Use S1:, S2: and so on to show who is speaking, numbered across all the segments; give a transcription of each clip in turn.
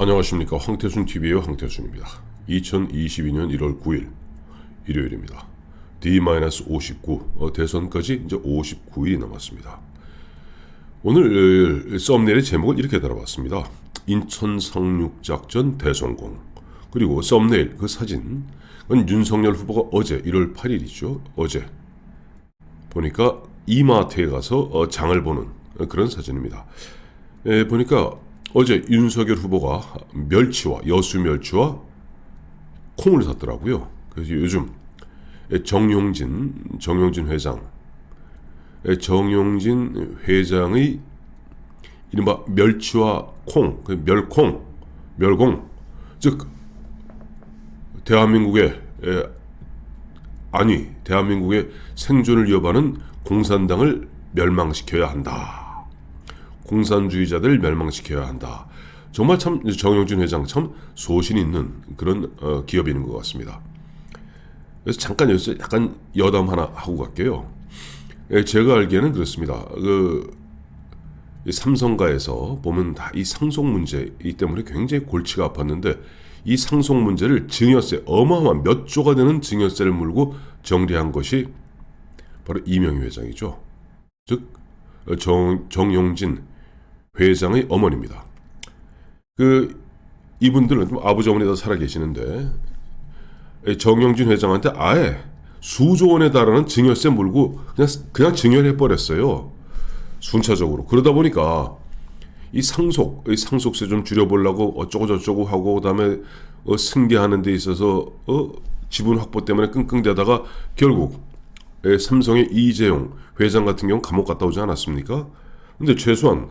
S1: 안녕하십니까. 황태순TV의 황태순입니다. 2022년 1월 9일 일요일입니다. D-59 대선까지 이제 59일이 남았습니다. 오늘 썸네일의 제목을 이렇게 달아봤습니다. 인천 상륙작전 대성공. 그리고 썸네일 그 사진 그건 윤석열 후보가 어제 1월 8일이죠. 어제 보니까 이마트에 가서 장을 보는 그런 사진입니다. 보니까 어제 윤석열 후보가 멸치와 여수 멸치와 콩을 샀더라고요. 그래서 요즘 정용진 회장의 이른바 멸치와 콩, 멸공, 즉 대한민국의 생존을 위협하는 공산당을 멸망시켜야 한다. 공산주의자들 멸망시켜야 한다. 정말 참 정용진 회장 참 소신 있는 그런 기업인인 것 같습니다. 그래서 잠깐 여기서 약간 여담 하나 하고 갈게요. 제가 알기에는 그렇습니다. 이 삼성가에서 보면 다 이 상속 문제 이 때문에 굉장히 골치가 아팠는데 이 상속 문제를 증여세 어마어마한 몇 조가 되는 증여세를 물고 정리한 것이 바로 이명희 회장이죠. 즉 정용진 회장의 어머니입니다. 이분들은 좀 아버지 어머니 다 살아 계시는데 정용진 회장한테 아예 수조 원에 달하는 증여세 물고 그냥 증여를 해버렸어요. 순차적으로. 그러다 보니까 이 상속세 좀 줄여보려고 어쩌고 저쩌고 하고 그다음에 승계하는 데 있어서 지분 확보 때문에 끙끙대다가 결국 삼성의 이재용 회장 같은 경우 감옥 갔다 오지 않았습니까? 근데 최소한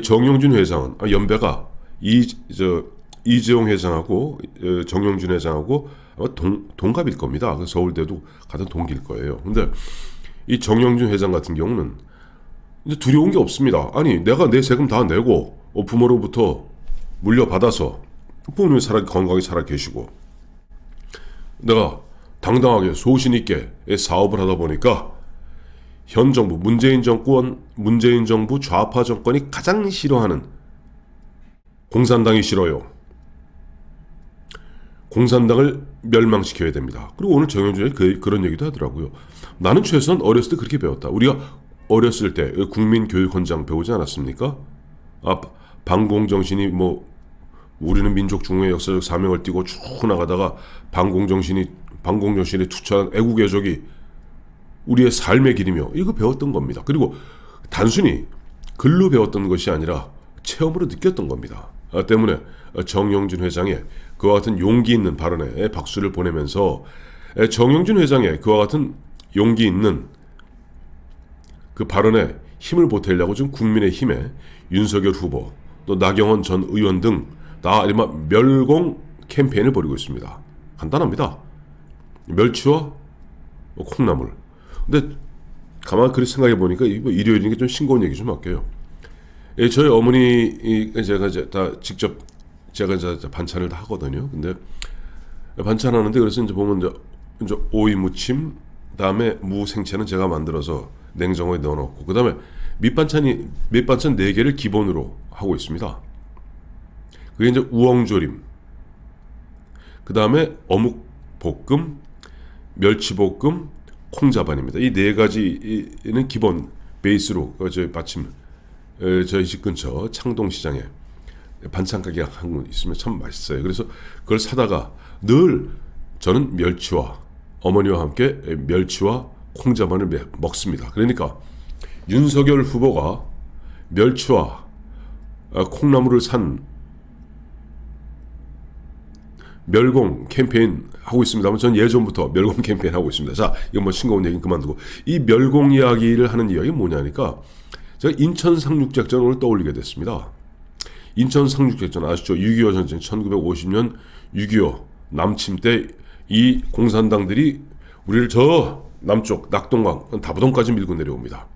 S1: 정용진 회장은 연배가 이재용 회장하고 정용진 회장하고 아마 동갑일 겁니다. 서울대도 같은 동기일 거예요. 근데 이 정용진 회장 같은 경우는 이제 두려운 게 없습니다. 아니 내가 내 세금 다 내고 부모로부터 물려받아서 부모님이 건강하게 살아 계시고 내가 당당하게 소신 있게 사업을 하다 보니까 현 정부 문재인 정부 좌파 정권이 가장 싫어하는 공산당이 싫어요. 공산당을 멸망시켜야 됩니다. 그리고 오늘 정영준이 그런 얘기도 하더라고요. 나는 최소한 어렸을 때 그렇게 배웠다. 우리가 어렸을 때 국민교육헌장 배우지 않았습니까? 반공정신이 우리는 민족 중흥의 역사적 사명을 띠고 쭉 나가다가 반공정신이 투철한 애국애적이 우리의 삶의 길이며 이거 배웠던 겁니다. 그리고 단순히 글로 배웠던 것이 아니라 체험으로 느꼈던 겁니다. 때문에 정용진 회장의 그와 같은 용기 있는 발언에 박수를 보내면서 정용진 회장의 그와 같은 용기 있는 그 발언에 힘을 보태려고 지금 국민의힘에 윤석열 후보 또 나경원 전 의원 등 다 이른바 멸공 캠페인을 벌이고 있습니다. 간단합니다. 멸치와 콩나물. 근데 가만히 그렇게 생각해 보니까 일요일이니까 좀 싱거운 얘기 좀 할게요. 저희 어머니 제가 이제 반찬을 다 하거든요. 근데 반찬 하는데 그래서 이제 보면 이제 오이 무침, 그다음에 무 생채는 제가 만들어서 냉장고에 넣어놓고 그다음에 밑반찬 4개를 기본으로 하고 있습니다. 그게 이제 우엉조림, 그다음에 어묵 볶음, 멸치 볶음, 콩자반입니다. 이 4가지는 기본 베이스로 저희 마침 저희 집 근처 창동시장에 반찬 가게 한 곳 있으면 참 맛있어요. 그래서 그걸 사다가 늘 저는 어머니와 함께 멸치와 콩자반을 먹습니다. 그러니까 윤석열 후보가 멸치와 콩나물을 산 멸공 캠페인 하고 있습니다만 전 예전부터 멸공 캠페인 하고 있습니다. 자, 이거 싱거운 얘기는 그만두고 이 멸공 이야기를 하는 이야기가 뭐냐니까 제가 인천 상륙작전을 오늘 떠올리게 됐습니다. 인천 상륙작전 아시죠? 6.25 전쟁 1950년 6.25 남침 때 이 공산당들이 우리를 저 남쪽 낙동강 다부동까지 밀고 내려옵니다.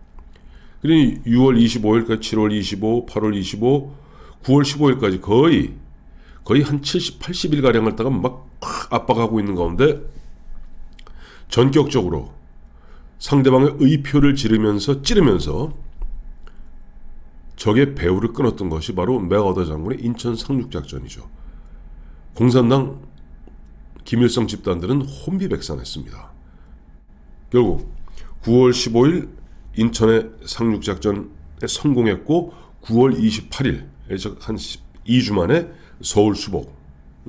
S1: 그러니 6월 25일까지 7월 25, 8월 25, 9월 15일까지 거의 한 70, 80일가량을 다가 막 압박하고 있는 가운데 전격적으로 상대방의 의표를 찌르면서 적의 배후를 끊었던 것이 바로 맥어더 장군의 인천 상륙작전이죠. 공산당 김일성 집단들은 혼비백산했습니다. 결국 9월 15일 인천의 상륙작전에 성공했고 9월 28일 한 2주 만에 서울 수복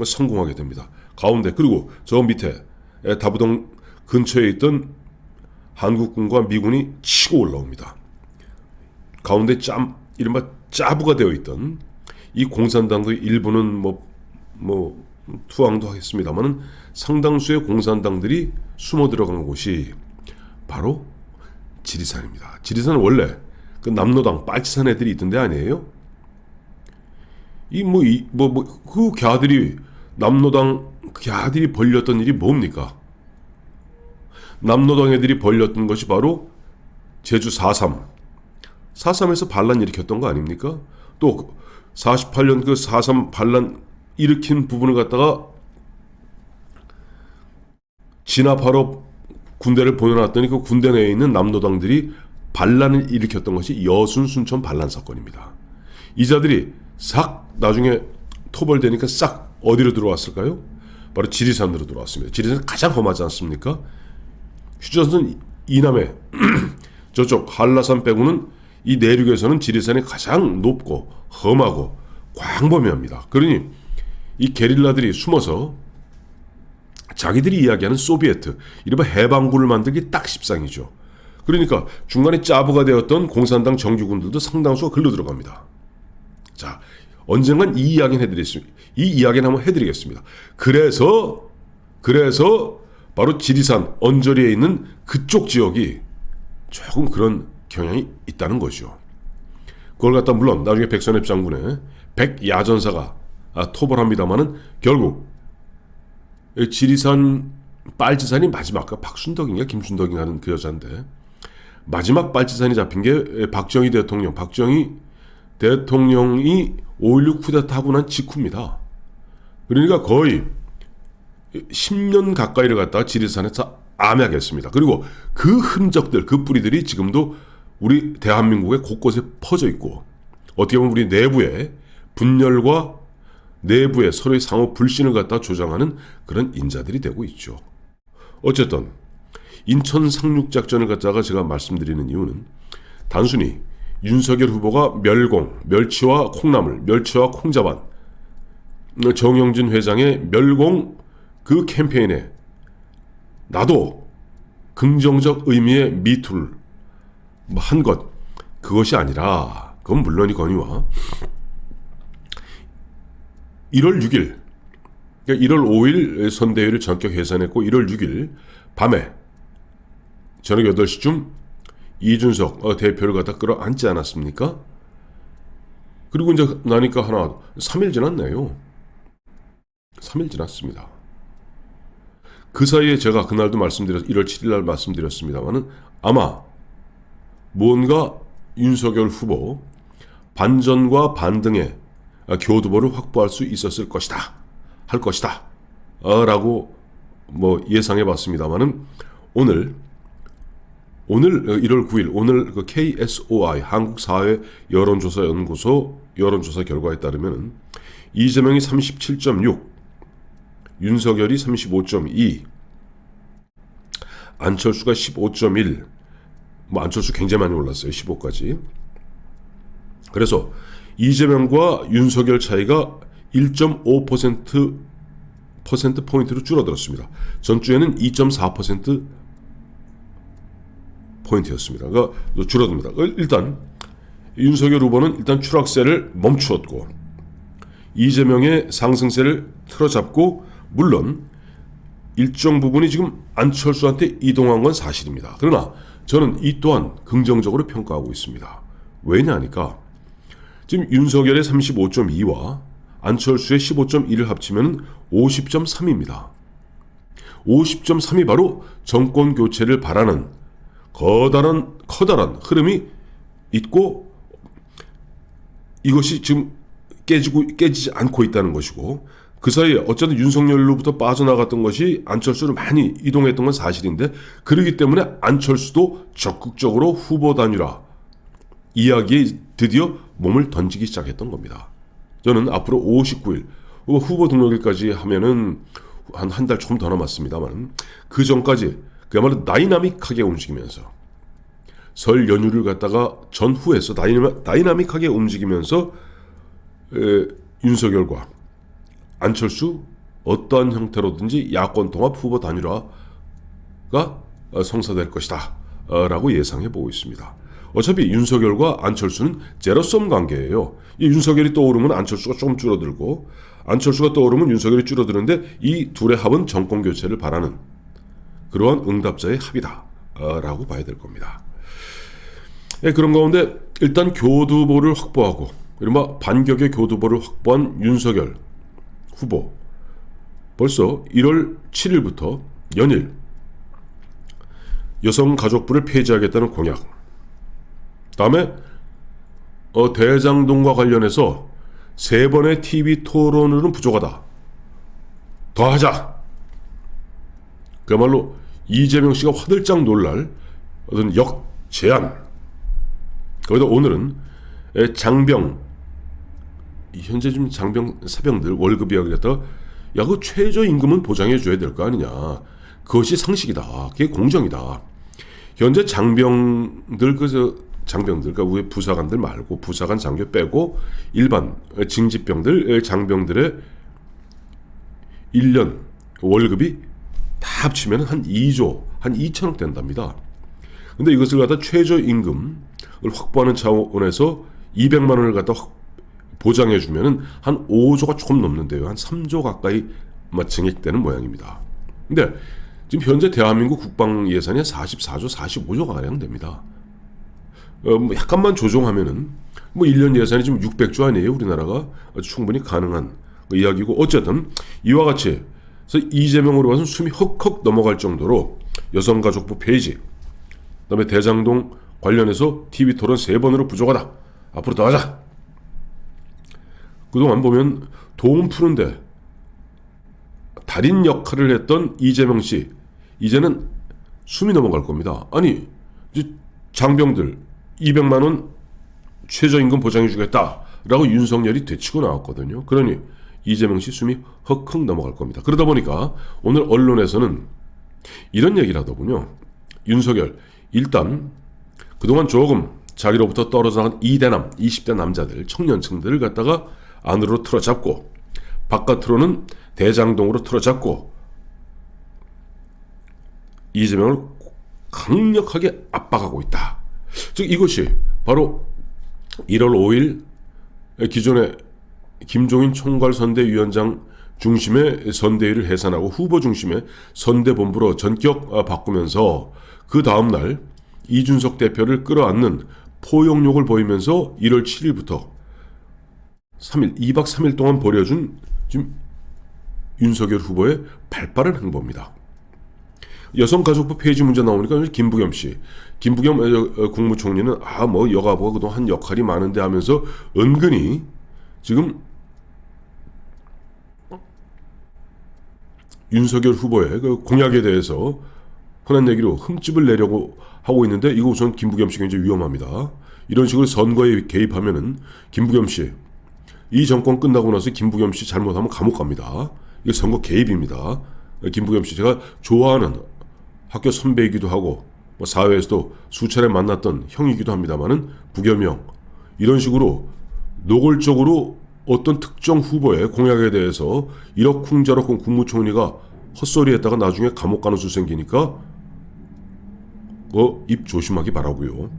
S1: 성공하게 됩니다. 가운데 그리고 저 밑에 다부동 근처에 있던 한국군과 미군이 치고 올라옵니다. 가운데 이른바 짜부가 되어 있던 이 공산당의 일부는 투항도 하겠습니다만은 상당수의 공산당들이 숨어 들어간 곳이 바로 지리산입니다. 지리산은 원래 그 남로당 빨치산 애들이 있던 데 아니에요? 그 걔들이 남로당 걔들이 벌렸던 일이 뭡니까? 남로당 애들이 벌렸던 것이 바로 제주 4.3. 4.3에서 반란 일으켰던 거 아닙니까? 또 48년 그 4.3 반란 일으킨 부분을 갖다가 진압하러 군대를 보내놨더니 그 군대 내에 있는 남로당들이 반란을 일으켰던 것이 여순 순천 반란 사건입니다. 이 자들이 싹 나중에 토벌되니까 싹 어디로 들어왔을까요? 바로 지리산으로 들어왔습니다. 지리산은 가장 험하지 않습니까? 휴전선 이남에 저쪽 한라산 빼고는 이 내륙에서는 지리산이 가장 높고 험하고 광범위합니다. 그러니 이 게릴라들이 숨어서 자기들이 이야기하는 소비에트, 이른바 해방군을 만들기 딱 십상이죠. 그러니까 중간에 짜부가 되었던 공산당 정규군들도 상당수가 글로 들어갑니다. 자, 언젠간 이 이야기는 한번 해드리겠습니다. 그래서 바로 지리산 언저리에 있는 그쪽 지역이 조금 그런 경향이 있다는 거죠. 그걸 갖다 물론 나중에 백선엽 장군의 백야전사가 토벌합니다마는 결국 지리산 빨치산이 마지막 박순덕인가 김순덕인가 하는 그 여자인데 마지막 빨치산이 잡힌 게 박정희 대통령이 5.16 쿠데타 하고 난 직후입니다. 그러니까 거의 10년 가까이를 갖다가 지리산에서 암약했습니다. 그리고 그 흔적들, 그 뿌리들이 지금도 우리 대한민국의 곳곳에 퍼져 있고 어떻게 보면 우리 내부에 분열과 내부에 서로의 상호 불신을 갖다 조장하는 그런 인자들이 되고 있죠. 어쨌든 인천 상륙작전을 갖다가 제가 말씀드리는 이유는 단순히 윤석열 후보가 멸치와 콩나물, 멸치와 콩자반, 정영진 회장의 멸공 그 캠페인에 나도 긍정적 의미의 미투를 한 것, 그것이 아니라 그건 물론이거니와 1월 6일 그러니까 1월 5일 선대위를 전격 해산했고 1월 6일 밤에 저녁 8시쯤 이준석 대표를 갖다 끌어안지 않았습니까? 그리고 이제 나니까 3일 지났네요. 3일 지났습니다. 그 사이에 제가 그날도 1월 7일 날 말씀드렸습니다만은 아마 뭔가 윤석열 후보 반전과 반등의 교두보를 확보할 수 있었을 것이다. 할 것이다. 라고 예상해 봤습니다만은 오늘 1월 9일 오늘 그 KSOI 한국사회 여론조사연구소 여론조사 결과에 따르면 이재명이 37.6, 윤석열이 35.2, 안철수가 15.1, 안철수 굉장히 많이 올랐어요. 15까지. 그래서 이재명과 윤석열 차이가 1.5% 포인트로 줄어들었습니다. 전주에는 2.4% 포인트였습니다. 그러니까 줄어듭니다. 일단 윤석열 후보는 일단 추락세를 멈추었고 이재명의 상승세를 틀어잡고 물론 일정 부분이 지금 안철수한테 이동한 건 사실입니다. 그러나 저는 이 또한 긍정적으로 평가하고 있습니다. 왜냐하니까 지금 윤석열의 35.2와 안철수의 15.1을 합치면 50.3입니다. 50.3이 바로 정권 교체를 바라는 커다란 흐름이 있고 이것이 지금 깨지지 않고 있다는 것이고 그 사이에 어쨌든 윤석열로부터 빠져나갔던 것이 안철수를 많이 이동했던 건 사실인데 그렇기 때문에 안철수도 적극적으로 후보 단일화 이야기에 드디어 몸을 던지기 시작했던 겁니다. 저는 앞으로 59일 후보 등록일까지 하면은 한 달 조금 더 남았습니다만 그 전까지 그야말로 다이나믹하게 움직이면서 설 연휴를 갖다가 전후해서 다이나믹하게 움직이면서 윤석열과 안철수 어떠한 형태로든지 야권 통합 후보 단일화가 성사될 것이다 라고 예상해 보고 있습니다. 어차피 윤석열과 안철수는 제로섬 관계예요. 이 윤석열이 떠오르면 안철수가 조금 줄어들고 안철수가 떠오르면 윤석열이 줄어드는데 이 둘의 합은 정권 교체를 바라는 그러한 응답자의 합이다 라고 봐야 될 겁니다. 그런 가운데 일단 교두보를 확보하고 이른바 반격의 교두보를 확보한 윤석열 후보 벌써 1월 7일부터 연일 여성가족부를 폐지하겠다는 공약, 다음에 대장동과 관련해서 3번의 TV 토론으로는 부족하다, 더 하자. 그야말로 이재명 씨가 화들짝 놀랄 어떤 역제안. 거기다 오늘은 장병, 현재 좀 장병 사병들 월급 이야기 갖다가 야, 그 최저임금은 보장해 줘야 될 거 아니냐. 그것이 상식이다. 그게 공정이다. 현재 장병들, 그러니까 우리 부사관들 말고 부사관 장교 빼고 일반 징집병들, 장병들의 1년 월급이 다 합치면 한 2조, 한 2천억 된답니다. 근데 이것을 갖다 최저임금을 확보하는 차원에서 200만 원을 갖다 보장해 주면은 한 5조가 조금 넘는데요. 한 3조 가까이 증액되는 모양입니다. 근데 지금 현재 대한민국 국방 예산이 44조, 45조 가량 됩니다. 약간만 조정하면은 1년 예산이 지금 600조 아니에요. 우리나라가 충분히 가능한 이야기고, 어쨌든 이와 같이 그래서 이재명으로 봐서는 숨이 헉헉 넘어갈 정도로 여성가족부 폐지, 그다음에 대장동 관련해서 TV 토론 3번으로 부족하다. 앞으로 더 하자. 그동안 보면 도움 푸는데 달인 역할을 했던 이재명 씨 이제는 숨이 넘어갈 겁니다. 아니 이제 장병들 200만 원 최저임금 보장해 주겠다라고 윤석열이 되치고 나왔거든요. 그러니 이재명 씨 숨이 헉헉 넘어갈 겁니다. 그러다 보니까 오늘 언론에서는 이런 얘기를 하더군요. 윤석열 일단 그동안 조금 자기로부터 떨어져 나간 2대남, 20대 남자들, 청년층들을 갖다가 안으로 틀어잡고 바깥으로는 대장동으로 틀어잡고 이재명을 강력하게 압박하고 있다. 즉 이것이 바로 1월 5일 기존의 김종인 총괄선대위원장 중심의 선대위를 해산하고 후보 중심의 선대본부로 전격 바꾸면서 그 다음날 이준석 대표를 끌어안는 포용력을 보이면서 1월 7일부터 3일, 2박 3일 동안 벌여준 지금 윤석열 후보의 발빠른 행보입니다. 여성가족부 폐지 문제 나오니까 김부겸 씨, 김부겸 국무총리는 여가부가 그동안 한 역할이 많은데 하면서 은근히 지금 윤석열 후보의 그 공약에 대해서 흔한 얘기로 흠집을 내려고 하고 있는데 이거 우선 김부겸 씨 굉장히 위험합니다. 이런 식으로 선거에 개입하면은 김부겸 씨, 이 정권 끝나고 나서 김부겸 씨 잘못하면 감옥 갑니다. 이게 선거 개입입니다. 김부겸 씨 제가 좋아하는 학교 선배이기도 하고 사회에서도 수차례 만났던 형이기도 합니다만은 부겸형 이런 식으로 노골적으로 어떤 특정 후보의 공약에 대해서 이러쿵저러쿵 국무총리가 헛소리했다가 나중에 감옥 가는 수 생기니까 입 조심하기 바라고요.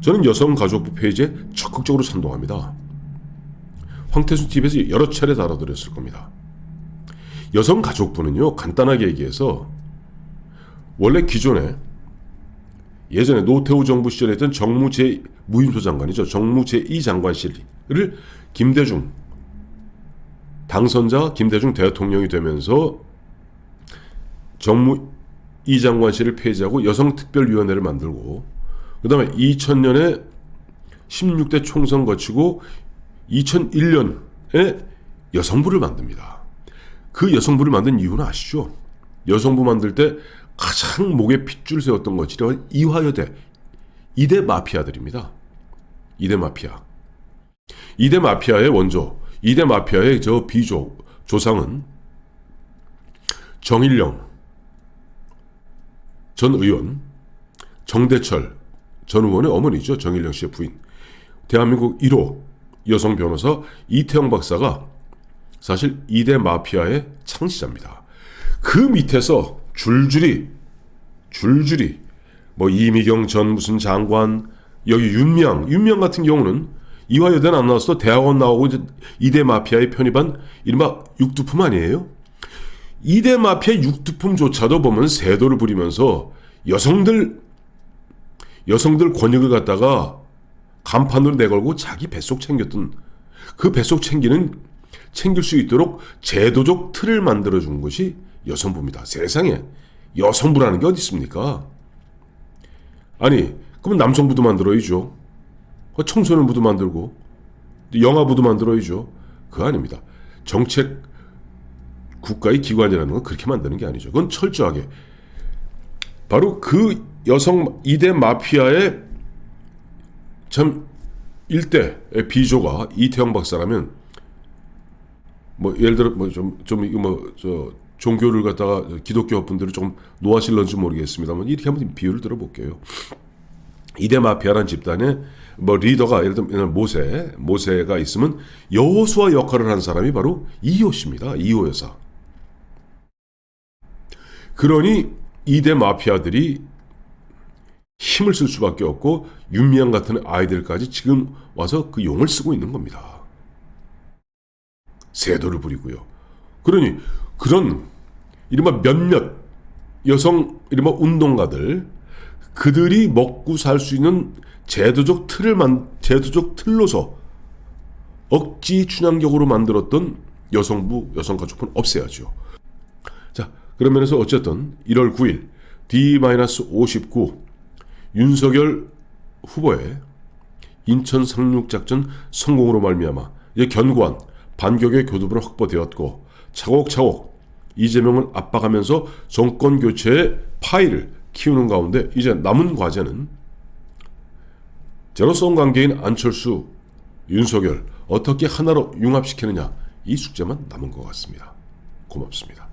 S1: 저는 여성가족부 폐지에 적극적으로 찬동합니다. 황태순 TV에서 여러 차례 다뤄드렸을 겁니다. 여성가족부는요, 간단하게 얘기해서 원래 기존에 예전에 노태우 정부 시절에 했던 정무 무임소 장관이죠. 정무 제2장관실을 김대중 당선자 김대중 대통령이 되면서 정무 2장관실을 폐지하고 여성특별위원회를 만들고 그 다음에 2000년에 16대 총선 거치고 2001년에 여성부를 만듭니다. 그 여성부를 만든 이유는 아시죠? 여성부 만들 때 가장 목에 핏줄 세웠던 것이 이화여대, 이대 마피아들입니다. 2대 마피아. 2대 마피아의 원조, 2대 마피아의 저 조상은 정일영 전 의원, 정대철 전 의원의 어머니죠. 정일영 씨의 부인. 대한민국 1호 여성 변호사 이태영 박사가 사실 2대 마피아의 창시자입니다. 그 밑에서 줄줄이 뭐 이미경 전 무슨 장관, 여기 윤명 같은 경우는 이화여대는 안 나와서 대학원 나오고 이제 2대 마피아에 편입한 이른바 육두품 아니에요? 2대 마피아 육두품조차도 보면 세도를 부리면서 여성들 권익을 갖다가 간판으로 내걸고 자기 뱃속 챙겼던 그 뱃속 챙길 수 있도록 제도적 틀을 만들어준 것이 여성부입니다. 세상에 여성부라는 게 어디 있습니까? 아니 그럼 남성부도 만들어야죠. 청소년부도 만들고 영아부도 만들어야죠. 그거 아닙니다. 정책 국가의 기관이라는 건 그렇게 만드는 게 아니죠. 그건 철저하게 바로 그 여성 2대 마피아의 참 일대 비조가 이태영 박사라면 뭐 예를 들어 종교를 갖다가 기독교 분들을 조금 노하실런지 모르겠습니다만 이렇게 한번 비유를 들어볼게요. 2대 마피아라는 집단의 뭐 리더가 예를 들면 모세가 있으면 여호수아 역할을 한 사람이 바로 이호 씨입니다. 이호 여사. 그러니 2대 마피아들이 힘을 쓸 수밖에 없고 윤미향 같은 아이들까지 지금 와서 그 용을 쓰고 있는 겁니다. 세도를 부리고요. 그러니 그런 이른바 몇몇 여성 이른바 운동가들 그들이 먹고 살 수 있는 제도적 틀로서 억지 춘향격으로 만들었던 여성부 여성가족부는 없애야죠. 자, 그런 면에서 어쨌든 1월 9일 D-59 윤석열 후보의 인천 상륙작전 성공으로 말미암아 이제 견고한 반격의 교두보로 확보되었고 차곡차곡 이재명을 압박하면서 정권 교체의 파이를 키우는 가운데 이제 남은 과제는 제로섬 관계인 안철수, 윤석열 어떻게 하나로 융합시키느냐 이 숙제만 남은 것 같습니다. 고맙습니다.